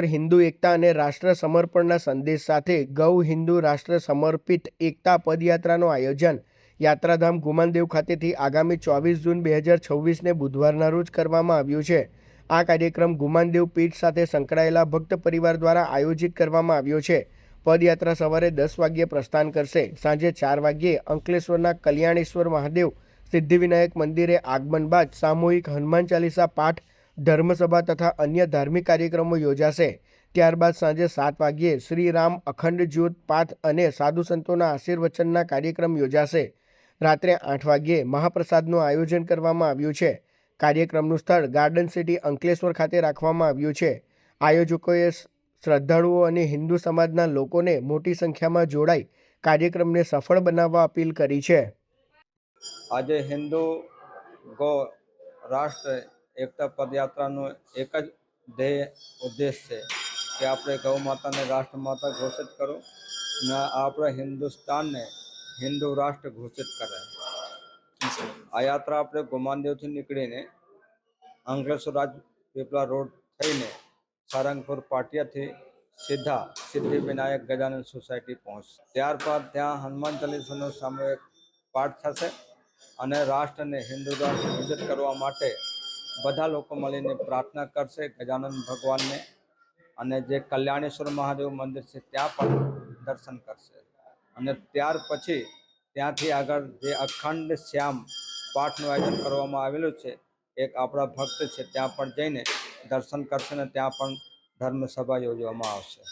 હિન્દુ એકતા અને રાષ્ટ્ર સમર્પણના સંદેશ સાથે ગૌ હિન્દુ રાષ્ટ્ર સમર્પિત એકતા પદયાત્રાનું આયોજન યાત્રાધામ ગુમાનદેવ ખાતેથી આગામી 24 જૂન 2026ને બુધવારના રોજ કરવામાં આવ્યું છે। આ કાર્યક્રમ ગુમાનદેવ પીઠ સાથે સંકળાયેલા ભક્ત પરિવાર દ્વારા આયોજિત કરવામાં આવ્યો છે। પદયાત્રા સવારે 10 વાગ્યે પ્રસ્થાન કરશે। સાંજે 4 વાગ્યે અંકલેશ્વરના કલ્યાણેશ્વર મહાદેવ સિદ્ધિવિનાયક મંદિરે આગમન બાદ સામૂહિક હનુમાન ચાલીસા પાઠ, ધર્મસભા તથા અન્ય ધાર્મિક કાર્યક્રમો યોજાશે। ત્યારબાદ સાંજે 7 વાગ્યે શ્રી રામ અખંડ જ્યોત પાઠ અને સાધુ સંતોના આશીર્વચનના કાર્યક્રમ યોજાશે। રાત્રે 8 વાગ્યે મહાપ્રસાદનું આયોજન કરવામાં આવ્યું છે। કાર્યક્રમનું સ્થળ ગાર્ડન સિટી અંકલેશ્વર ખાતે રાખવામાં આવ્યું છે। આયોજકોએ શ્રદ્ધાળુઓ અને હિન્દુ સમાજના લોકોને મોટી સંખ્યામાં જોડાઈ કાર્યક્રમને સફળ બનાવવા અપીલ કરી છે। આજે હિન્દુ ગૌ રાષ્ટ્ર એકતા પદયાત્રાનો એક જ ધ્યેય ઉદ્દેશ છે કે આપણે ગૌ માતાને રાષ્ટ્રમાતા ઘોષિત કરો અને આપણે હિન્દુસ્તાનને હિન્દુ રાષ્ટ્ર ઘોષિત કરે। આ યાત્રા આપણે ગુમાનદેવથી નીકળીને અંકલેશ્વર રાજપીપળા રોડ થઈને સારંગપુર પાટિયાથી સીધા સિદ્ધિવિનાયક ગજાનંદ સોસાયટી પહોંચશે। ત્યારબાદ ત્યાં હનુમાન ચાલીસાનો સામૂહિક પાઠ થશે અને રાષ્ટ્રને હિન્દુ રાષ્ટ્ર ઘોષિત કરવા માટે બધા લોકો મળીને પ્રાર્થના કરશે ગજાનંદ ભગવાનને અને જે કલ્યાણેશ્વર મહાદેવ મંદિર છે ત્યાં પણ દર્શન કરશે અને ત્યાર પછી ત્યાંથી આગળ જે અખંડ શ્યામ પાઠનું આયોજન કરવામાં આવેલું છે, એક આપણા ભક્ત છે ત્યાં પણ જઈને દર્શન કરશે અને ત્યાં પણ ધર્મસભા યોજવામાં આવશે।